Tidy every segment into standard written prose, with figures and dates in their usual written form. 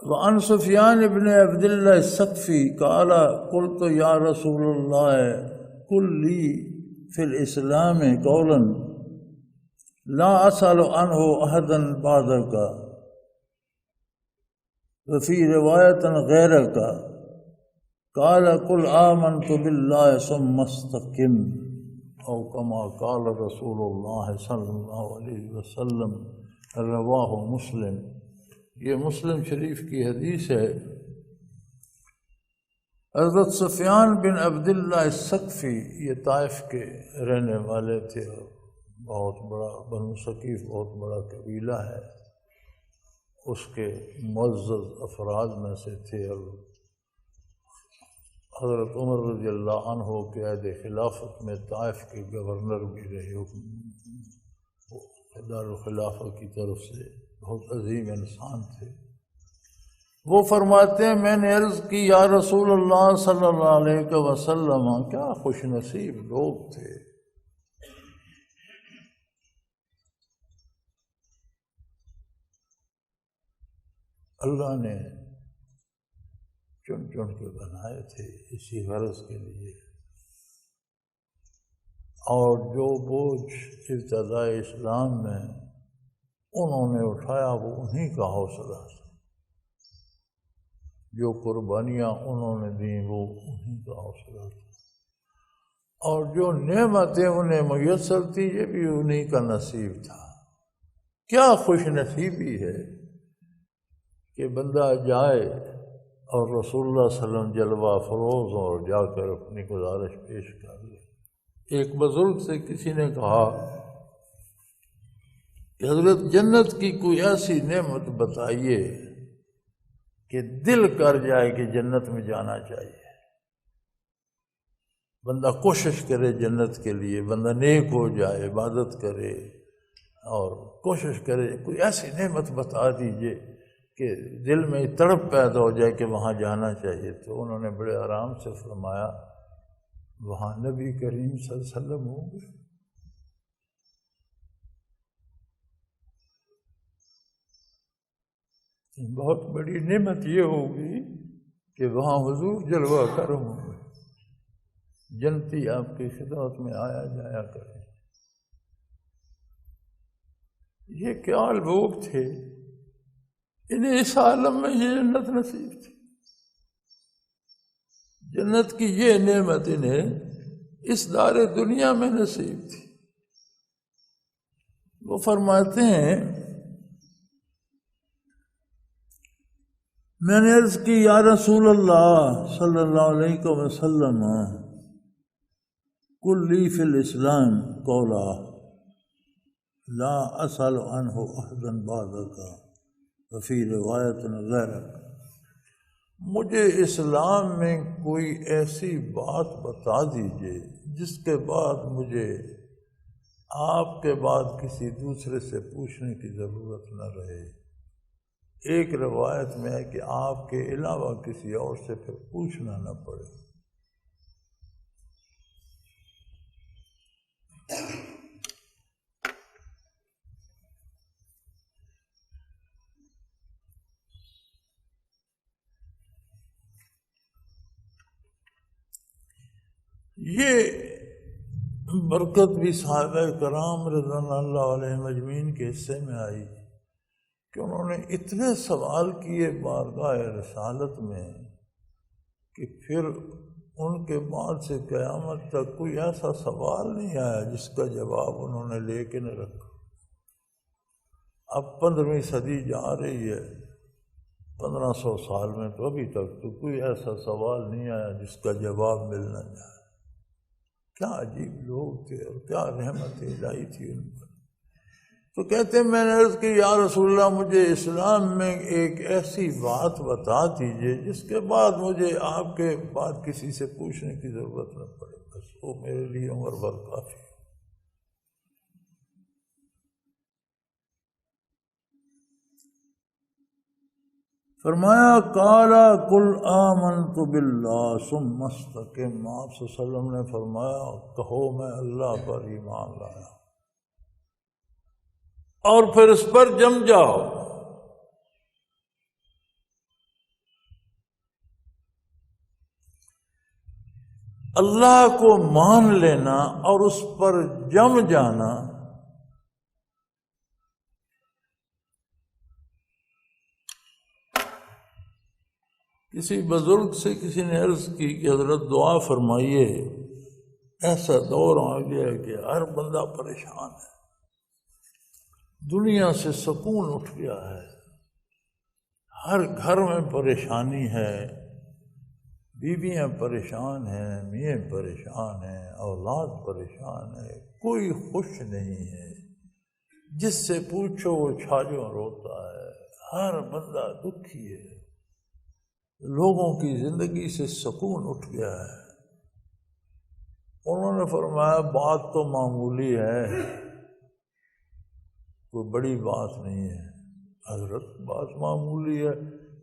وعن سفیان بن عبد اللہ الثقفی قال قلت یا رسول اللہ قل لی فی الاسلام قولا لا اسأل عنہ احدا بعدک وفی روایت غیرک قال قل آمنت باللہ ثم استقم او کما قال رسول اللہ صلی اللہ علیہ وسلم رواہ مسلم۔ یہ مسلم شریف کی حدیث ہے۔ حضرت سفیان بن عبداللہ الثقفی یہ طائف کے رہنے والے تھے، بہت بڑا بنو ثقیف بہت بڑا قبیلہ ہے، اس کے معزز افراد میں سے تھے، اور حضرت عمر رضی اللہ عنہ کے عہد خلافت میں طائف کے گورنر بھی رہے، دارالخلافہ کی طرف سے بہت عظیم انسان تھے۔ وہ فرماتے ہیں میں نے عرض کی یا رسول اللہ صلی اللہ علیہ وسلم کیا خوش نصیب لوگ تھے، اللہ نے چن چن کے بنائے تھے اسی غرض کے لیے، اور جو بوجھ ابتداء اسلام میں انہوں نے اٹھایا وہ انہی کا حوصلہ تھا، جو قربانیاں انہوں نے دیں وہ انہی کا حوصلہ تھا، اور جو نعمتیں انہیں میسر تھی یہ بھی انہی کا نصیب تھا۔ کیا خوش نصیبی ہے کہ بندہ جائے اور رسول اللہ صلی اللہ علیہ وسلم جلوہ فروز ہو اور جا کر اپنی گزارش پیش کر لے۔ ایک بزرگ سے کسی نے کہا کہ حضرت جنت کی کوئی ایسی نعمت بتائیے کہ دل کر جائے کہ جنت میں جانا چاہیے، بندہ کوشش کرے جنت کے لیے، بندہ نیک ہو جائے، عبادت کرے اور کوشش کرے، کوئی ایسی نعمت بتا دیجئے کہ دل میں تڑپ پیدا ہو جائے کہ وہاں جانا چاہیے۔ تو انہوں نے بڑے آرام سے فرمایا وہاں نبی کریم صلی اللہ علیہ وسلم ہوں گے۔ بہت بڑی نعمت یہ ہوگی کہ وہاں حضور جلوہ کرم ہوں گے، جنتی آپ کی خدمت میں آیا جایا کریں۔ یہ کیا لوگ تھے، انہیں اس عالم میں یہ جنت نصیب تھی، جنت کی یہ نعمت انہیں اس دار دنیا میں نصیب تھی۔ وہ فرماتے ہیں میں نے عرض کی یا رسول اللہ صلی اللہ علیہ وسلم قل لی فی الاسلام قولا لا اسأل عنہ احدا بعدک وفی روایت غیرک، مجھے اسلام میں کوئی ایسی بات بتا دیجئے جس کے بعد مجھے آپ کے بعد کسی دوسرے سے پوچھنے کی ضرورت نہ رہے۔ ایک روایت میں ہے کہ آپ کے علاوہ کسی اور سے پھر پوچھنا نہ پڑے۔ یہ برکت بھی صحابہ کرام رضوان اللہ علیہم اجمعین کے حصے میں آئی کہ انہوں نے اتنے سوال کیے بارگاہ رسالت میں کہ پھر ان کے بعد سے قیامت تک کوئی ایسا سوال نہیں آیا جس کا جواب انہوں نے لے کے نہ رکھا۔ اب 15ویں صدی جا رہی ہے، 1500 سال میں تو ابھی تک تو کوئی ایسا سوال نہیں آیا جس کا جواب مل نہ جائے۔ کیا عجیب لوگ تھے اور کیا رحمت الہی تھی ان پر۔ تو کہتے ہیں میں نے عرض کی یا رسول اللہ مجھے اسلام میں ایک ایسی بات بتا دیجئے جس کے بعد مجھے آپ کے بعد کسی سے پوچھنے کی ضرورت نہ پڑے، بس وہ میرے لیے عمر بھر کافی ہے۔ فرمایا قال قل آمنت باللہ ثم استقم، آپ صلی اللہ علیہ وسلم نے فرمایا کہو میں اللہ پر ایمان لایا اور پھر اس پر جم جاؤ۔ اللہ کو مان لینا اور اس پر جم جانا کسی بزرگ سے کسی نے عرض کی کہ حضرت دعا فرمائیے، ایسا دور آ گیا ہے کہ ہر بندہ پریشان ہے، دنیا سے سکون اٹھ گیا ہے، ہر گھر میں پریشانی ہے، بیویاں پریشان ہیں، میاں پریشان ہیں، اولاد پریشان ہے، کوئی خوش نہیں ہے، جس سے پوچھو وہ چھاجوں روتا ہے، ہر بندہ دکھی ہے، لوگوں کی زندگی سے سکون اٹھ گیا ہے۔ انہوں نے فرمایا بات تو معمولی ہے، کوئی بڑی بات نہیں ہے۔ حضرت بات معمولی ہے،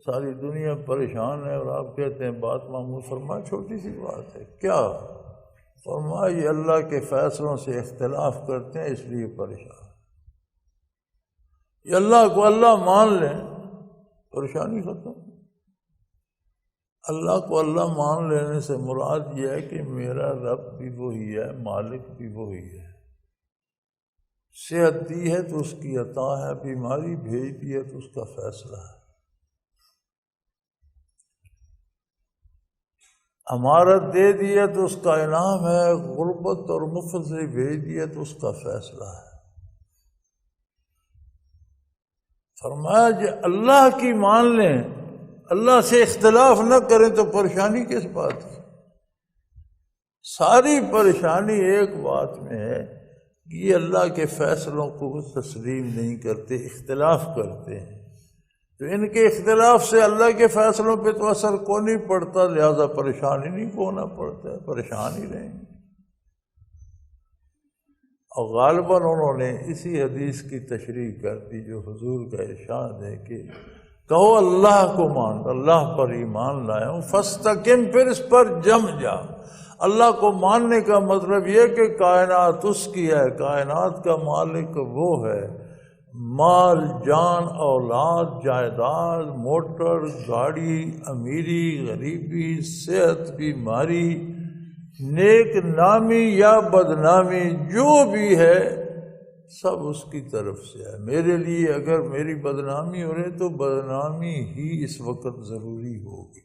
ساری دنیا پریشان ہے اور آپ کہتے ہیں بات معمول۔ فرمایا چھوٹی سی بات ہے، کیا؟ فرمایا یہ اللہ کے فیصلوں سے اختلاف کرتے ہیں اس لیے پریشان۔ یہ اللہ کو اللہ مان لیں، پریشانی ختم۔ اللہ کو اللہ مان لینے سے مراد یہ ہے کہ میرا رب بھی وہی ہے، مالک بھی وہی ہے، صحت دی ہے تو اس کی عطا ہے، بیماری بھیج دی ہے تو اس کا فیصلہ ہے، امارت دے دی ہے تو اس کا انعام ہے، غربت اور مفت سے بھیج دی ہے تو اس کا فیصلہ ہے۔ فرمایا کہ اللہ کی مان لیں، اللہ سے اختلاف نہ کریں تو پریشانی کس بات کی؟ ساری پریشانی ایک بات میں ہے کہ یہ اللہ کے فیصلوں کو تسلیم نہیں کرتے، اختلاف کرتے ہیں، تو ان کے اختلاف سے اللہ کے فیصلوں پہ تو اثر کو نہیں پڑتا، لہذا پریشانی نہیں کو ہونا پڑتا ہے، پریشان ہی رہیں گے۔ اور غالباً انہوں نے اسی حدیث کی تشریح کر دی جو حضور کا ارشاد ہے کہ کہو اللہ کو مان، اللہ پر ایمان لائے ہوں، فاستقم، پھر اس پر جم جا۔ اللہ کو ماننے کا مطلب یہ کہ کائنات اس کی ہے، کائنات کا مالک وہ ہے، مال، جان، اولاد، جائیداد، موٹر، گاڑی، امیری، غریبی، صحت، بیماری، نیک نامی یا بدنامی، جو بھی ہے سب اس کی طرف سے ہے۔ میرے لیے اگر میری بدنامی ہو رہی تو بدنامی ہی اس وقت ضروری ہوگی،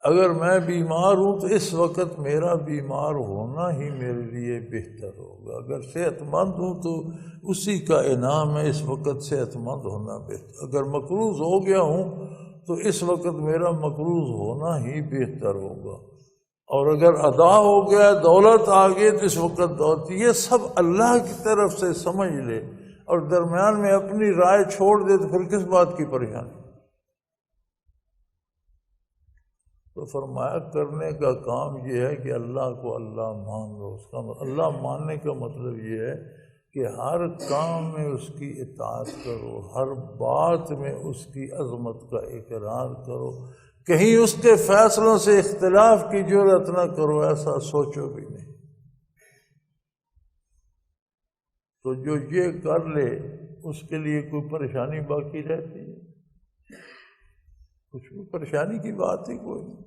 اگر میں بیمار ہوں تو اس وقت میرا بیمار ہونا ہی میرے لیے بہتر ہوگا، اگر صحت مند ہوں تو اسی کا انعام ہے اس وقت صحت مند ہونا بہتر، اگر مقروض ہو گیا ہوں تو اس وقت میرا مقروض ہونا ہی بہتر ہوگا، اور اگر ادا ہو گیا دولت آ گئی تو اس وقت دولت، یہ سب اللہ کی طرف سے سمجھ لے اور درمیان میں اپنی رائے چھوڑ دے تو پھر کس بات کی پریشانی؟ تو فرمایا کرنے کا کام یہ ہے کہ اللہ کو اللہ مان لو۔ اس کا اللہ ماننے کا مطلب یہ ہے کہ ہر کام میں اس کی اطاعت کرو، ہر بات میں اس کی عظمت کا اقرار کرو، کہیں اس کے فیصلوں سے اختلاف کی جرات نہ کرو، ایسا سوچو بھی نہیں۔ تو جو یہ کر لے اس کے لیے کوئی پریشانی باقی رہتی ہے؟ کچھ بھی پریشانی کی بات ہی کوئی نہیں،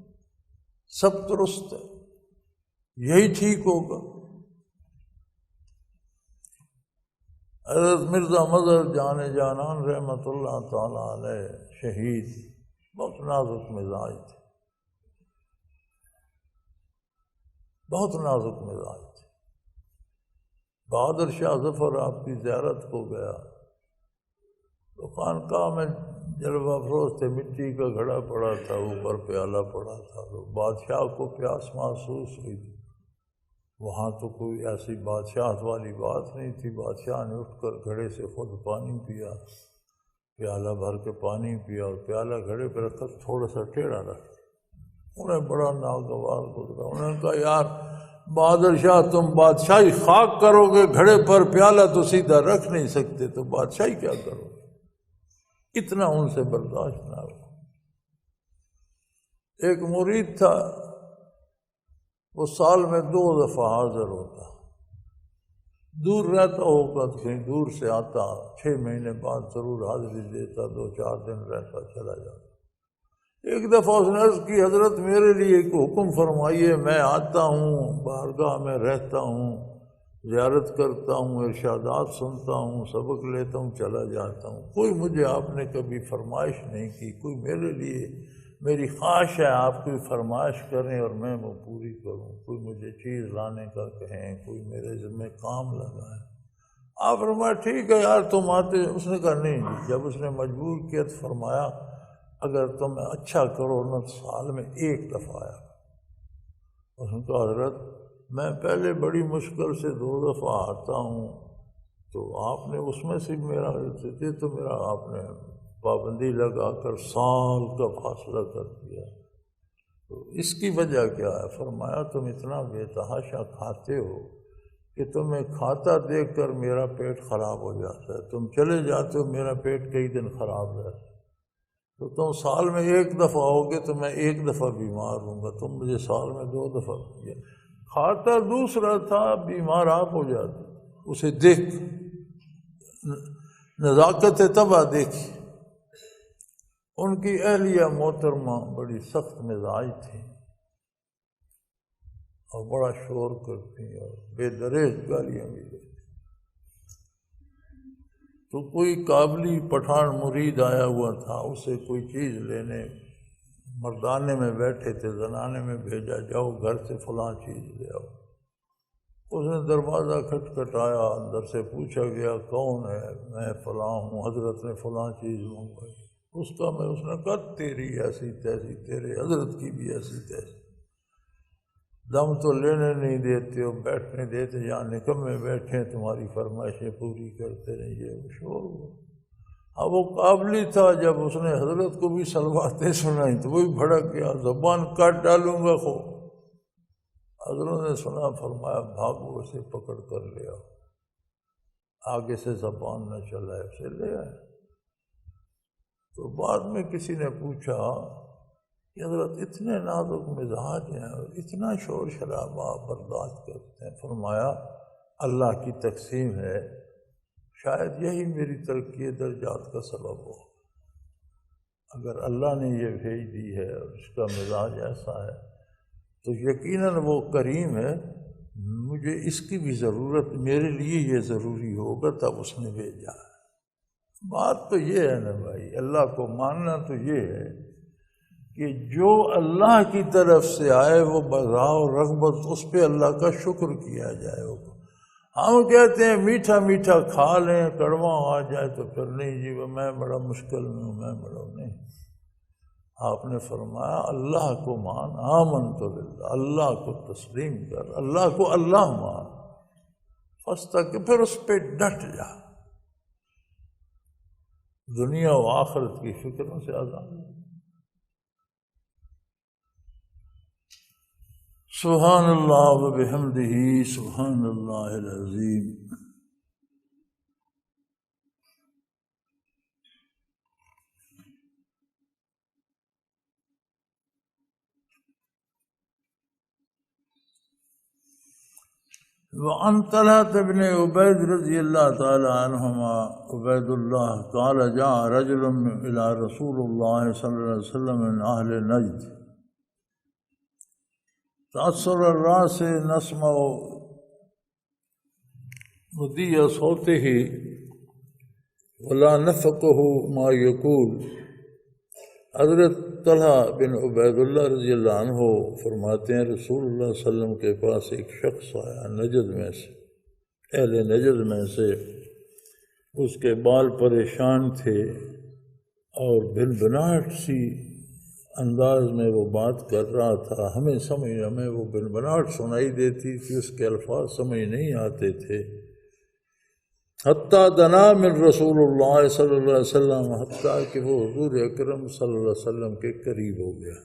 سب درست ہے، یہی ٹھیک ہوگا۔ حضرت مرزا مظہر جان جانان رحمۃ اللہ تعالی علیہ شہید، بہت نازک مزاج تھے، بہت نازک مزاج تھے۔ بہادر شاہ ظفر آپ کی زیارت کو گیا تو خانقاہ میں جلوہ افروز تھے، مٹی کا گھڑا پڑا تھا، اوپر پیالہ پڑا تھا، تو بادشاہ کو پیاس محسوس ہوئی تھی، وہاں تو کوئی ایسی بادشاہت والی بات نہیں تھی، بادشاہ نے اٹھ کر گھڑے سے خود پانی پیا، پیالہ بھر کے پانی پیا اور پیالہ گھڑے پہ رکھا، تھوڑا سا ٹیڑھا رکھا، انہیں بڑا ناگوار گزرا، انہوں نے کہا یار بہادر شاہ تم بادشاہی خاک کرو گے، گھڑے پر پیالہ تو سیدھا رکھ نہیں سکتے، تو بادشاہی کیا کرو گے؟ اتنا ان سے برداشت نہ ہوا۔ ایک مرید تھا، وہ سال میں 2 دفعہ حاضر ہوتا، دور رہتا ہوگا تو کہیں دور سے آتا، 6 مہینے بعد ضرور حاضری دیتا، 2-4 دن رہتا چلا جاتا۔ ایک دفعہ اس نے عرض کی حضرت میرے لیے ایک حکم فرمائیے، میں آتا ہوں بارگاہ میں رہتا ہوں، زیارت کرتا ہوں، ارشادات سنتا ہوں، سبق لیتا ہوں، چلا جاتا ہوں، کوئی مجھے آپ نے کبھی فرمائش نہیں کی، کوئی میرے لیے میری خواہش ہے آپ کوئی فرمائش کریں اور میں وہ پوری کروں، کوئی مجھے چیز لانے کا کہیں، کوئی میرے ذمہ کام لگائے۔ آپ فرمایا ٹھیک ہے یار تم آتے، اس نے کہا نہیں جی، جب اس نے مجبور کیا تو فرمایا اگر تم اچھا کرو نہ سال میں ایک دفعہ آیا۔ اس نے کہا حضرت میں پہلے بڑی مشکل سے 2 دفعہ آتا ہوں، تو آپ نے اس میں سے میرا تو میرا آپ نے پابندی لگا کر سال کا فاصلہ کر دیا، تو اس کی وجہ کیا ہے؟ فرمایا تم اتنا بے تحاشا کھاتے ہو کہ تمہیں کھاتا دیکھ کر میرا پیٹ خراب ہو جاتا ہے، تم چلے جاتے ہو میرا پیٹ کئی دن خراب رہتا ہے، تو تم سال میں 1 دفعہ ہوگے تو میں 1 دفعہ بیمار ہوں گا، تم مجھے سال میں 2 دفعہ دیا۔ کھاتا دوسرا تھا، بیمار آپ ہو جاتے، اسے دیکھ نزاکت طبع دیکھی۔ ان کی اہلیہ محترمہ بڑی سخت مزاج تھی اور بڑا شور کرتی اور بے دریغ گالیاں بھی دیتی۔ تو کوئی کابلی پٹھان مرید آیا ہوا تھا، اسے کوئی چیز لینے، مردانے میں بیٹھے تھے، زنانے میں بھیجا جاؤ گھر سے فلاں چیز لے آؤ۔ اس نے دروازہ کھٹکھٹایا، اندر سے پوچھا گیا کون ہے؟ میں فلاں ہوں، حضرت نے فلاں چیز منگوائی۔ اس نے کہا تیری ایسی تیسی، تیرے حضرت کی بھی ایسی تیسی، دم تو لینے نہیں دیتے ہو، بیٹھنے دیتے، یہاں نکمے بیٹھے ہیں تمہاری فرمائشیں پوری کرتے رہیں، یہ مشہور ہوا۔ اب وہ قابلی تھا، جب اس نے حضرت کو بھی سلواتیں سنائیں تو وہی بھڑک گیا، زبان کاٹ ڈالوں گا خو۔ حضرت نے سنا، فرمایا بھاگو اسے پکڑ کر لے آؤ، آگے سے زبان نہ چلائے، اسے لے آئے۔ تو بعد میں کسی نے پوچھا کہ حضرت اتنے نازک مزاج ہیں اور اتنا شور شرابہ برداشت کرتے ہیں، فرمایا اللہ کی تقسیم ہے، شاید یہی میری ترقی درجات کا سبب ہو، اگر اللہ نے یہ بھیج دی ہے اور اس کا مزاج ایسا ہے تو یقیناً وہ کریم ہے، مجھے اس کی بھی ضرورت، میرے لیے یہ ضروری ہوگا، تب اس نے بھیجا ہے۔ بات تو یہ ہے نا بھائی، اللہ کو ماننا تو یہ ہے کہ جو اللہ کی طرف سے آئے وہ بذاء و رغبت اس پہ اللہ کا شکر کیا جائے ہوگا۔ ہم کہتے ہیں میٹھا میٹھا کھا لیں، کڑوا آ جائے تو پھر نہیں جی میں بڑا مشکل میں ہوں، میں بڑا نہیں۔ آپ نے فرمایا اللہ کو مان، آمنت باللہ، اللہ کو تسلیم کر، اللہ کو اللہ مان، فاستقم، پھر اس پہ ڈٹ جا، دنیا و آخرت کی فکروں سے آزاد۔ سبحان اللہ و بحمدہ، سبحان اللہ العظیم۔ وعن طلحة بن عبید رضی اللہ تعالی عنہما عبید اللہ قال جاء رجل الى رسول اللہ صلی اللہ علیہ وسلم من اہل نجد تأثر الراس نسمع مدی صوته ولا نفقه ما يقول۔ حضرت طلحہ بن عبید اللہ رضی اللہ عنہ فرماتے ہیں رسول اللہ صلی اللہ علیہ وسلم کے پاس ایک شخص آیا نجد میں سے، اہل نجد میں سے، اس کے بال پریشان تھے اور بنبناہٹ سی انداز میں وہ بات کر رہا تھا، ہمیں وہ بنبناہٹ سنائی دیتی تھی، اس کے الفاظ سمجھ نہیں آتے تھے۔ حتیٰ دنا من رسول اللہ صلی اللہ علیہ وسلم، حتیٰ کہ وہ حضور اکرم صلی اللہ علیہ وسلم کے قریب ہو گیا۔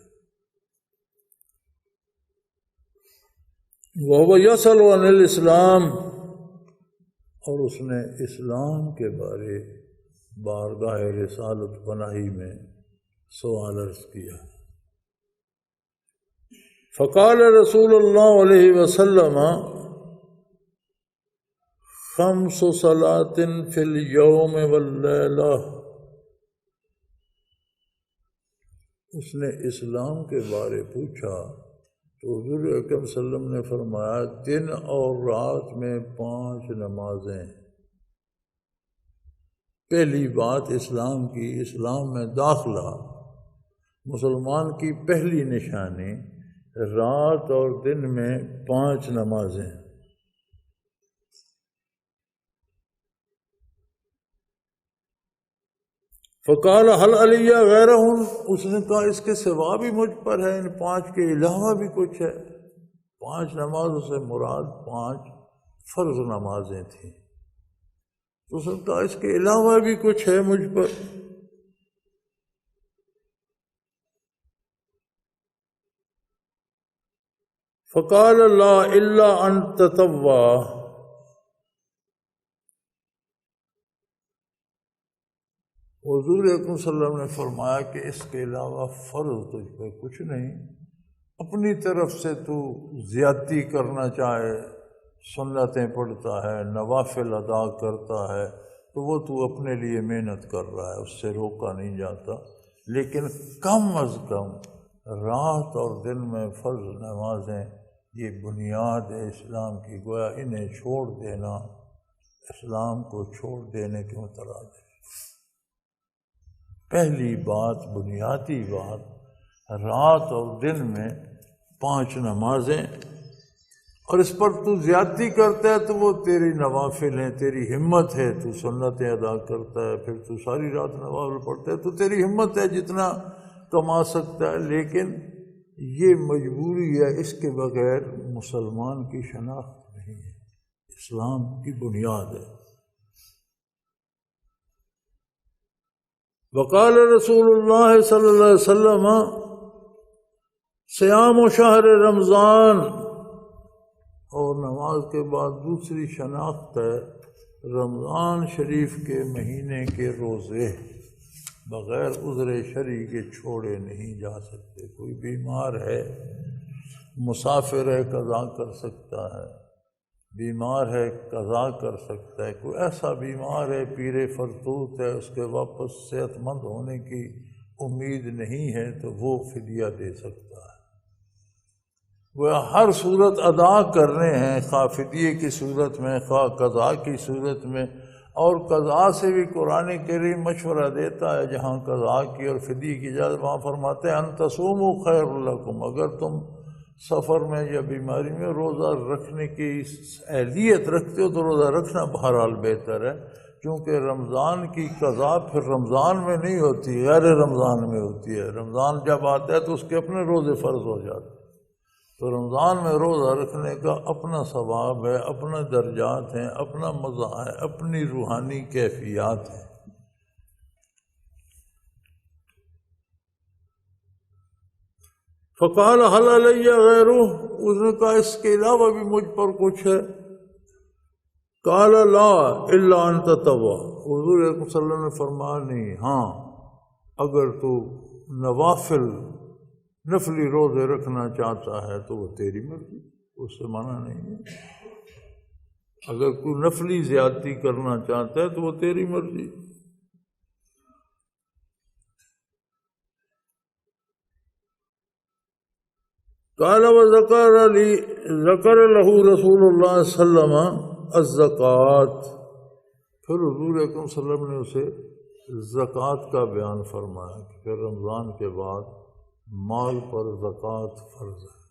وَهُوَ يَسْأَلُ عَنِ الْإِسْلَامِ، اور اس نے اسلام کے بارے بارگاہ رسالت پناہی میں سوال عرض کیا۔ فقال رسول اللہ علیہ وسلم خمس صلاۃ فی اليوم واللیلہ اس نے اسلام کے بارے پوچھا تو حضور اکرم صلی اللہ علیہ وسلم نے فرمایا دن اور رات میں 5 نمازیں۔ پہلی بات اسلام کی، اسلام میں داخلہ، مسلمان کی پہلی نشانی رات اور دن میں 5 نمازیں۔ فقال حل علی غیرہ، اس نے کہا اس کے سوا بھی مجھ پر ہے، ان 5 کے علاوہ بھی کچھ ہے۔ 5 نمازوں سے مراد 5 فرض نمازیں تھیں، تو اس نے کہا اس کے علاوہ بھی کچھ ہے مجھ پر۔ فقال لا الا ان تطوع، حضور اکرم صلی اللہ علیہ وسلم نے فرمایا کہ اس کے علاوہ فرض تجھ پہ کچھ نہیں، اپنی طرف سے تو زیادتی کرنا چاہے، سنتیں پڑھتا ہے، نوافل ادا کرتا ہے، تو وہ تو اپنے لیے محنت کر رہا ہے، اس سے روکا نہیں جاتا، لیکن کم از کم رات اور دن میں فرض نمازیں یہ بنیاد ہے اسلام کی، گویا انہیں چھوڑ دینا اسلام کو چھوڑ دینے کے مترادف۔ پہلی بات، بنیادی بات، رات اور دن میں 5 نمازیں، اور اس پر تو زیادتی کرتا ہے تو وہ تیری نوافل ہیں، تیری ہمت ہے، تو سنتیں ادا کرتا ہے، پھر تو ساری رات نوافل پڑھتا ہے، تو تیری ہمت ہے جتنا کما سکتا ہے، لیکن یہ مجبوری ہے، اس کے بغیر مسلمان کی شناخت نہیں ہے، اسلام کی بنیاد ہے۔ وقال رسول اللہ صلی اللہ علیہ وسلم صیام شہر رمضان، اور نماز کے بعد دوسری شناخت ہے رمضان شریف کے مہینے کے روزے بغیر عذر شرعی کے چھوڑے نہیں جا سکتے۔ کوئی بیمار ہے، مسافر ہے، قضا کر سکتا ہے، بیمار ہے قضا کر سکتا ہے، کوئی ایسا بیمار ہے پیر فرتوت ہے، اس کے واپس صحت مند ہونے کی امید نہیں ہے، تو وہ فدیہ دے سکتا ہے۔ وہ ہر صورت ادا کرنے ہیں، خواہ فدیے کی صورت میں، خواہ قضا کی صورت میں، اور قضا سے بھی قرآن کریم مشورہ دیتا ہے، جہاں قضا کی اور فدیے کی اجازت وہاں فرماتے ہیں ان تصوموا خیر لکم، اگر تم سفر میں یا بیماری میں روزہ رکھنے کی اہلیت رکھتے ہو تو روزہ رکھنا بہرحال بہتر ہے، کیونکہ رمضان کی قضا پھر رمضان میں نہیں ہوتی، غیر رمضان میں ہوتی ہے۔ رمضان جب آتا ہے تو اس کے اپنے روزے فرض ہو جاتے ہیں، تو رمضان میں روزہ رکھنے کا اپنا ثواب ہے، اپنا درجات ہیں، اپنا مزہ ہے، اپنی روحانی کیفیات ہیں۔ فقال حل علی غیرہ، اس نے کہا اس کے علاوہ بھی مجھ پر کچھ ہے۔ قال لا الا ان تطوع، حضور صلی اللہ علیہ وسلم نے فرمایا نہیں، ہاں اگر تو نفلی روزے رکھنا چاہتا ہے تو وہ تیری مرضی، اس سے منع نہیں ہے۔ اگر کوئی نفلی زیادتی کرنا چاہتا ہے تو وہ تیری مرضی۔ قال ذکر له رسول اللہ صلی اللہ علیہ وسلم الزکوٰۃ، پھر حضور اکرم صلی اللہ علیہ وسلم نے اسے زکوٰۃ کا بیان فرمایا کہ پھر رمضان کے بعد مال پر زکوٰۃ فرض ہے۔